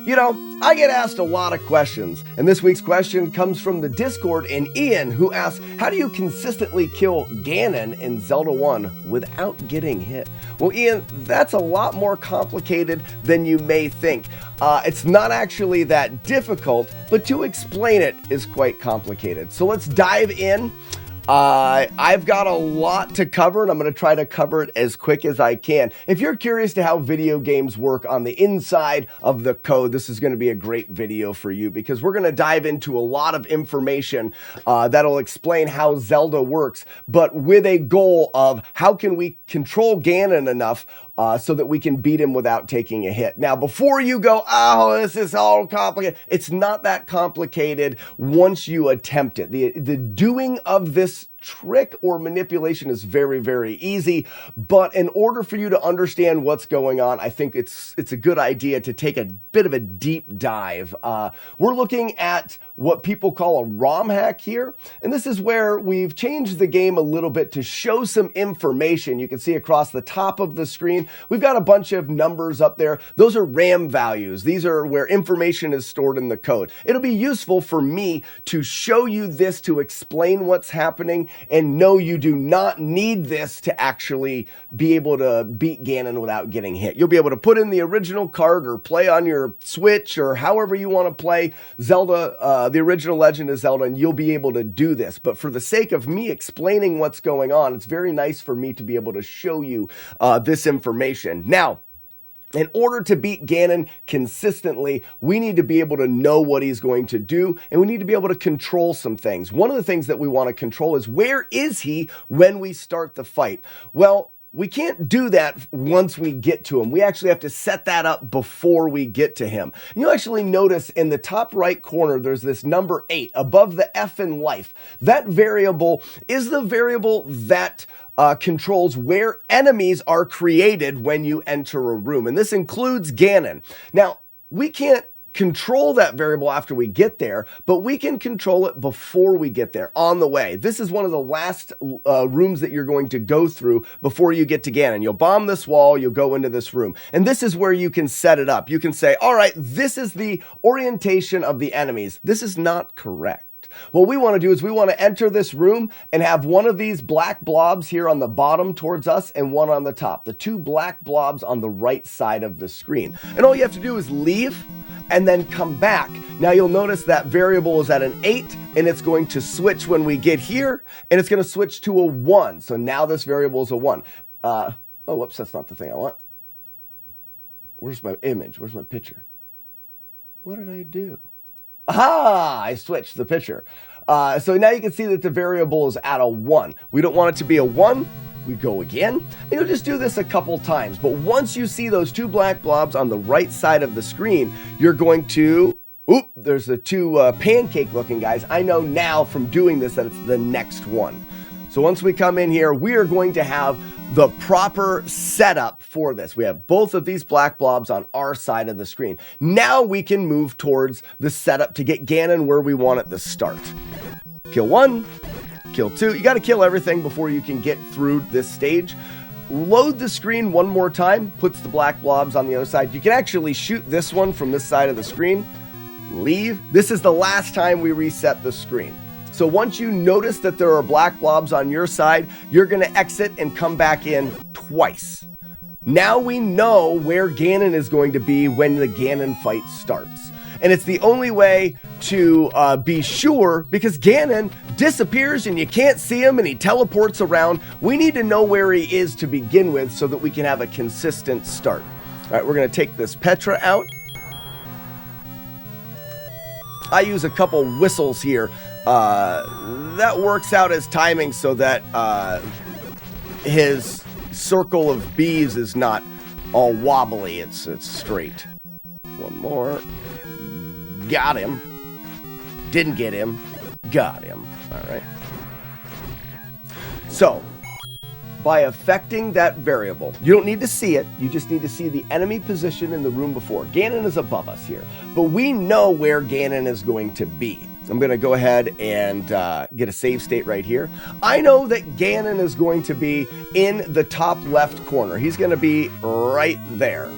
You know, I get asked a lot of questions, and this week's question comes from the Discord and Ian, who asks, how do you consistently kill Ganon in Zelda 1 without getting hit? Well, Ian, that's a lot more complicated than you may think. It's not actually that difficult, but to explain it is quite complicated. So let's dive in. I've got a lot to cover, and I'm going to try to cover it as quick as I can. If you're curious to how video games work on the inside of the code, this is going to be a great video for you, because we're going to dive into a lot of information that'll explain how Zelda works, but with a goal of how can we control Ganon enough so that we can beat him without taking a hit. Now, before you go, oh, this is all complicated, it's not that complicated once you attempt it. The doing of this trick or manipulation is very, very easy, but in order for you to understand what's going on, I think it's a good idea to take a bit of a deep dive. We're looking at what people call a ROM hack here, and this is where we've changed the game a little bit to show some information. You can see across the top of the screen, we've got a bunch of numbers up there. Those are RAM values. These are where information is stored in the code. It'll be useful for me to show you this to explain what's happening. And no, you do not need this to actually be able to beat Ganon without getting hit. You'll be able to put in the original card or play on your Switch or however you want to play Zelda, the original Legend of Zelda, and you'll be able to do this. But for the sake of me explaining what's going on, it's very nice for me to be able to show you this information. Now, in order to beat Ganon consistently, we need to be able to know what he's going to do, and we need to be able to control some things. One of the things that we want to control is, where is he when we start the fight? Well, we can't do that once we get to him. We actually have to set that up before we get to him. And you'll actually notice in the top right corner, there's this number 8 above the F in life. That variable is the variable that controls where enemies are created when you enter a room. And this includes Ganon. Now, we can't control that variable after we get there, but we can control it before we get there, on the way. This is one of the last rooms that you're going to go through before you get to Ganon. You'll bomb this wall, you'll go into this room, and this is where you can set it up. You can say, all right, this is the orientation of the enemies. This is not correct. What we want to do is we want to enter this room and have one of these black blobs here on the bottom towards us and one on the top. The two black blobs on the right side of the screen. And all you have to do is leave and then come back. Now you'll notice that variable is at an 8, and it's going to switch when we get here, and it's going to switch to a 1. So now this variable is a 1. Oh, whoops, that's not the thing I want. Where's my image? Where's my picture? What did I do? Aha! I switched the picture. So now you can see that the variable is at a 1. We don't want it to be a 1. We go again. And you'll just do this a couple times. But once you see those two black blobs on the right side of the screen, you're going to... Oop, there's the two pancake looking guys. I know now from doing this that it's the next one. So once we come in here, we are going to have the proper setup for this. We have both of these black blobs on our side of the screen. Now we can move towards the setup to get Ganon where we want at the start. Kill 1, kill 2. You got to kill everything before you can get through this stage. Load the screen one more time, puts the black blobs on the other side. You can actually shoot this one from this side of the screen. Leave. This is the last time we reset the screen. So once you notice that there are black blobs on your side, you're going to exit and come back in twice. Now we know where Ganon is going to be when the Ganon fight starts. And it's the only way to be sure, because Ganon disappears and you can't see him and he teleports around. We need to know where he is to begin with so that we can have a consistent start. All right, we're going to take this Petra out. I use a couple whistles here. That works out as timing so that his circle of bees is not all wobbly. It's straight. One more. Got him. Didn't get him. Got him. All right. So, by affecting that variable, you don't need to see it. You just need to see the enemy position in the room before. Ganon is above us here, but we know where Ganon is going to be. I'm going to go ahead and get a save state right here. I know that Ganon is going to be in the top left corner. He's going to be right there.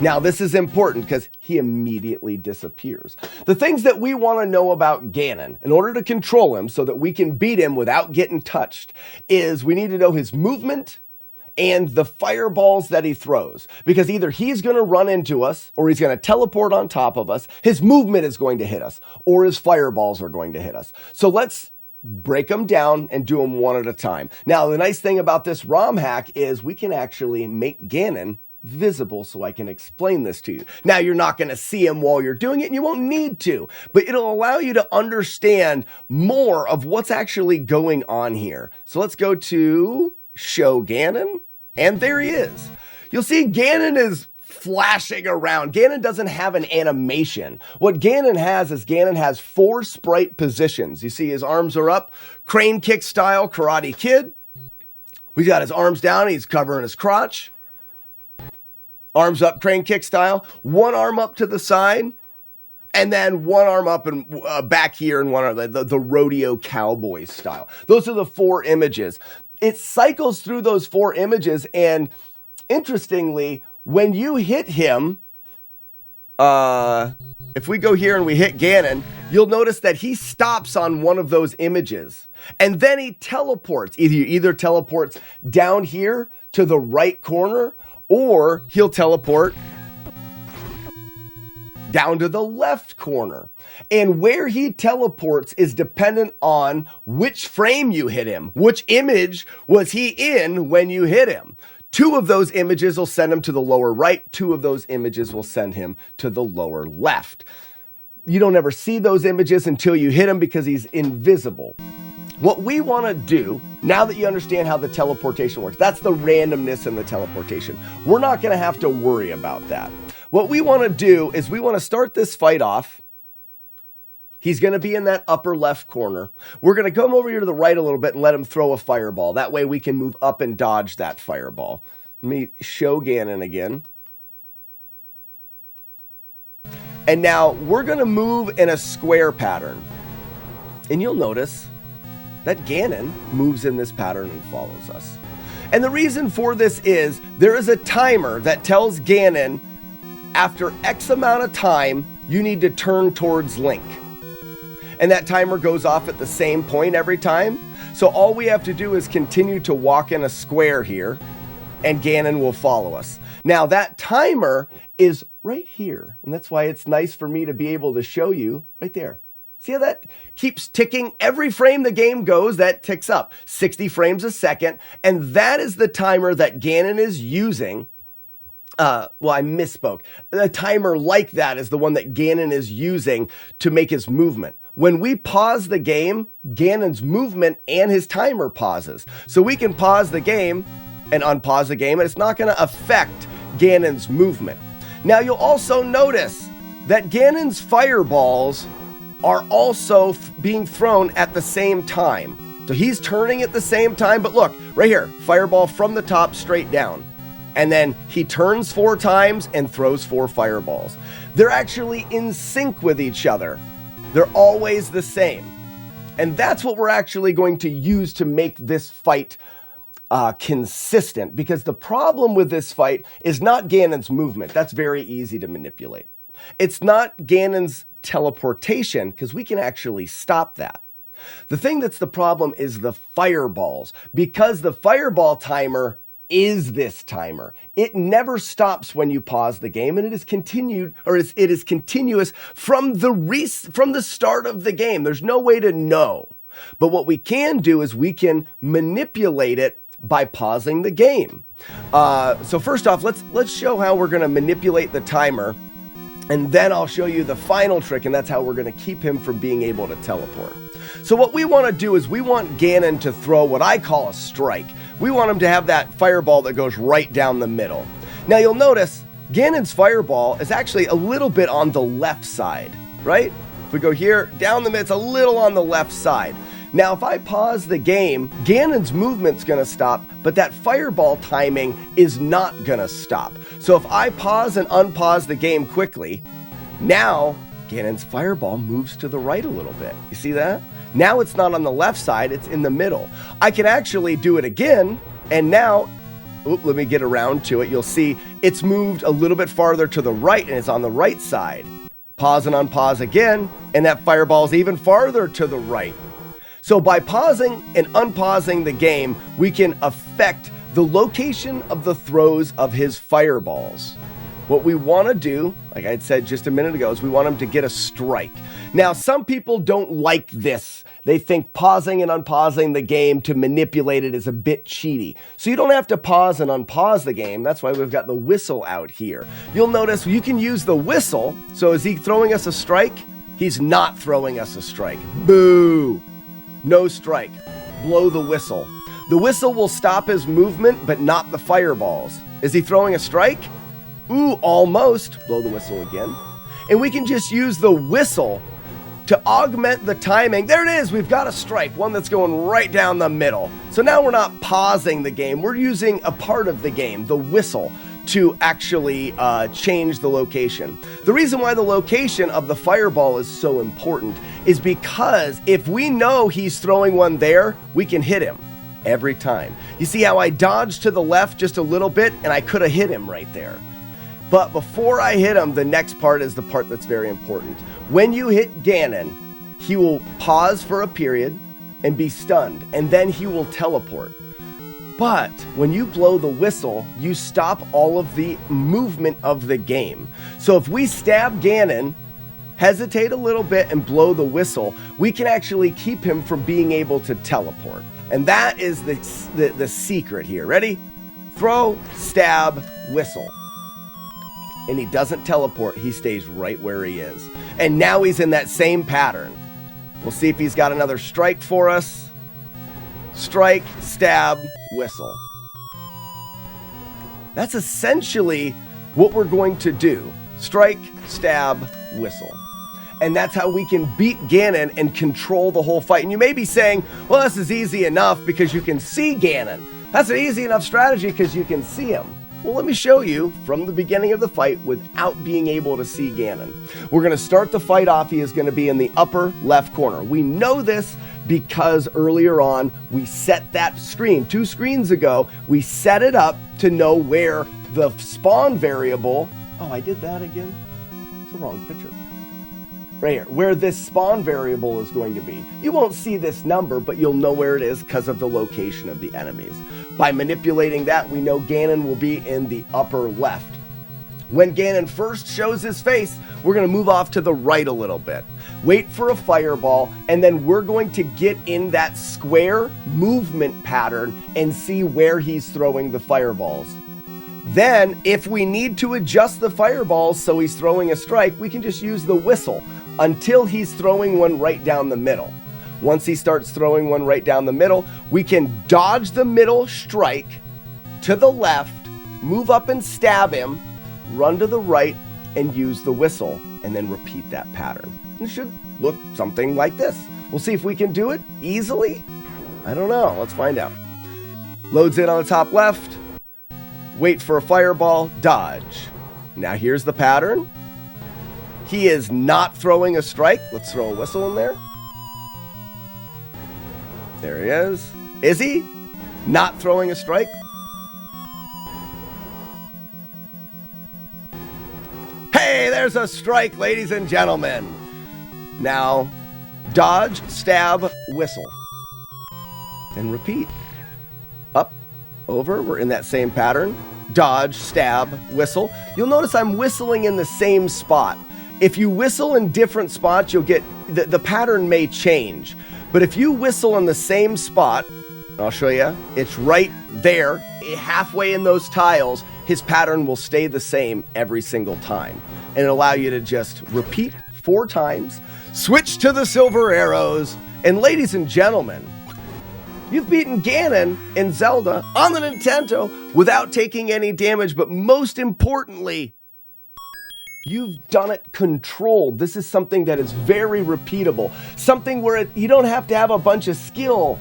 Now, this is important because he immediately disappears. The things that we want to know about Ganon in order to control him so that we can beat him without getting touched is we need to know his movement and the fireballs that he throws. Because either he's going to run into us or he's going to teleport on top of us. His movement is going to hit us or his fireballs are going to hit us. So let's break them down and do them one at a time. Now, the nice thing about this ROM hack is we can actually make Ganon visible so I can explain this to you. Now, you're not going to see him while you're doing it and you won't need to, but it'll allow you to understand more of what's actually going on here. So let's go to show Ganon, and there he is. You'll see Ganon is flashing around. Ganon doesn't have an animation. What Ganon has is Ganon has 4 sprite positions. You see his arms are up, crane kick style, Karate Kid. He's got his arms down, he's covering his crotch. Arms up, crane kick style, one arm up to the side, and then one arm up and back here and one arm, the rodeo cowboy style. Those are the 4 images. It cycles through those 4 images, and interestingly, when you hit him, if we go here and we hit Ganon, you'll notice that he stops on one of those images, and then he teleports. Either teleports down here to the right corner, or he'll teleport down to the left corner. And where he teleports is dependent on which frame you hit him. Which image was he in when you hit him? 2 of those images will send him to the lower right. 2 of those images will send him to the lower left. You don't ever see those images until you hit him because he's invisible. What we want to do, now that you understand how the teleportation works, that's the randomness in the teleportation. We're not going to have to worry about that. What we want to do is we want to start this fight off. He's going to be in that upper left corner. We're going to come over here to the right a little bit and let him throw a fireball. That way we can move up and dodge that fireball. Let me show Ganon again. And now we're going to move in a square pattern. And you'll notice that Ganon moves in this pattern and follows us. And the reason for this is there is a timer that tells Ganon after X amount of time, you need to turn towards Link. And that timer goes off at the same point every time. So all we have to do is continue to walk in a square here and Ganon will follow us. Now that timer is right here. And that's why it's nice for me to be able to show you right there. See how that keeps ticking? Every frame the game goes, that ticks up. 60 frames a second. And that is the timer that Ganon is using. I misspoke. A timer like that is the one that Ganon is using to make his movement. When we pause the game, Ganon's movement and his timer pauses. So we can pause the game and unpause the game, and it's not going to affect Ganon's movement. Now you'll also notice that Ganon's fireballs are also being thrown at the same time. So he's turning at the same time, but look, right here, fireball from the top straight down. And then he turns 4 times and throws 4 fireballs. They're actually in sync with each other. They're always the same. And that's what we're actually going to use to make this fight consistent, because the problem with this fight is not Ganon's movement. That's very easy to manipulate. It's not Ganon's teleportation, because we can actually stop that. The thing that's the problem is the fireballs, because the fireball timer is this timer. It never stops when you pause the game, and it is continued, or it is continuous from the start of the game. There's no way to know. But what we can do is we can manipulate it by pausing the game. So first off, let's show how we're going to manipulate the timer. And then I'll show you the final trick, and that's how we're going to keep him from being able to teleport. So what we want to do is we want Ganon to throw what I call a strike. We want him to have that fireball that goes right down the middle. Now you'll notice Ganon's fireball is actually a little bit on the left side, right? If we go here, down the middle, it's a little on the left side. Now, if I pause the game, Ganon's movement's going to stop, but that fireball timing is not going to stop. So if I pause and unpause the game quickly, now Ganon's fireball moves to the right a little bit. You see that? Now it's not on the left side, it's in the middle. I can actually do it again, and now Oop, let me get around to it. You'll see it's moved a little bit farther to the right and it's on the right side. Pause and unpause again, and that fireball is even farther to the right. So by pausing and unpausing the game, we can affect the location of the throws of his fireballs. What we want to do, like I said just a minute ago, is we want him to get a strike. Now, some people don't like this. They think pausing and unpausing the game to manipulate it is a bit cheaty. So you don't have to pause and unpause the game. That's why we've got the whistle out here. You'll notice you can use the whistle. So is he throwing us a strike? He's not throwing us a strike. Boo! No strike. Blow the whistle. The whistle will stop his movement, but not the fireballs. Is he throwing a strike? Ooh, almost. Blow the whistle again. And we can just use the whistle to augment the timing. There it is. We've got a strike, one that's going right down the middle. So now we're not pausing the game. We're using a part of the game, the whistle, to actually change the location. The reason why the location of the fireball is so important is because if we know he's throwing one there, we can hit him every time. You see how I dodged to the left just a little bit and I could have hit him right there. But before I hit him, the next part is the part that's very important. When you hit Ganon, he will pause for a period and be stunned, and then he will teleport. But when you blow the whistle, you stop all of the movement of the game. So if we stab Ganon, hesitate a little bit, and blow the whistle, we can actually keep him from being able to teleport. And that is the secret here. Ready? Throw, stab, whistle. And he doesn't teleport, he stays right where he is. And now he's in that same pattern. We'll see if he's got another strike for us. Strike, stab, whistle. That's essentially what we're going to do. Strike, stab, whistle. And that's how we can beat Ganon and control the whole fight. And you may be saying, well, this is easy enough because you can see Ganon. That's an easy enough strategy because you can see him. Well, let me show you from the beginning of the fight without being able to see Ganon. We're going to start the fight off. He is going to be in the upper left corner. We know this because earlier on we set that screen. 2 screens ago, we set it up to know where the spawn variable... Oh, I did that again? It's the wrong picture. Right here, where this spawn variable is going to be. You won't see this number, but you'll know where it is because of the location of the enemies. By manipulating that, we know Ganon will be in the upper left. When Ganon first shows his face, we're going to move off to the right a little bit. Wait for a fireball, and then we're going to get in that square movement pattern and see where he's throwing the fireballs. Then, if we need to adjust the fireballs so he's throwing a strike, we can just use the whistle until he's throwing one right down the middle. Once he starts throwing one right down the middle, we can dodge the middle strike to the left, move up and stab him, run to the right, and use the whistle, and then repeat that pattern. It should look something like this. We'll see if we can do it easily. I don't know. Let's find out. Loads in on the top left. Wait for a fireball. Dodge. Now here's the pattern. He is not throwing a strike. Let's throw a whistle in there. There he is. Is he not throwing a strike? Hey, there's a strike, ladies and gentlemen. Now, dodge, stab, whistle. And repeat. Up, over, we're in that same pattern. Dodge, stab, whistle. You'll notice I'm whistling in the same spot. If you whistle in different spots, you'll get, the pattern may change. But if you whistle in the same spot, I'll show you, it's right there, halfway in those tiles, his pattern will stay the same every single time. And it'll allow you to just repeat 4 times, switch to the silver arrows, and ladies and gentlemen, you've beaten Ganon in Zelda on the Nintendo without taking any damage, but most importantly, you've done it controlled. This is something that is very repeatable. Something where you don't have to have a bunch of skill.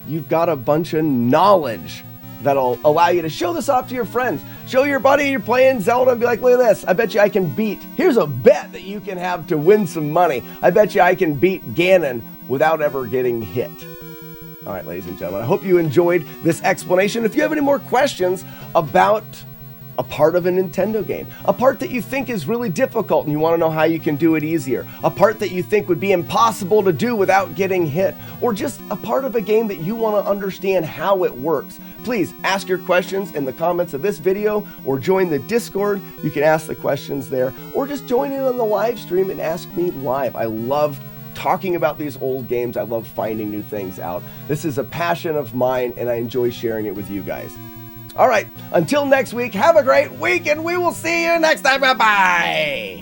You've got a bunch of knowledge that'll allow you to show this off to your friends. Show your buddy you're playing Zelda and be like, look at this. I bet you I can beat. Here's a bet that you can have to win some money. I bet you I can beat Ganon without ever getting hit. All right, ladies and gentlemen, I hope you enjoyed this explanation. If you have any more questions about a part of a Nintendo game, a part that you think is really difficult and you want to know how you can do it easier, a part that you think would be impossible to do without getting hit, or just a part of a game that you want to understand how it works, please ask your questions in the comments of this video or join the Discord. You can ask the questions there, or just join in on the live stream and ask me live. I love talking about these old games. I love finding new things out. This is a passion of mine and I enjoy sharing it with you guys. All right, until next week, have a great week and we will see you next time. Bye-bye.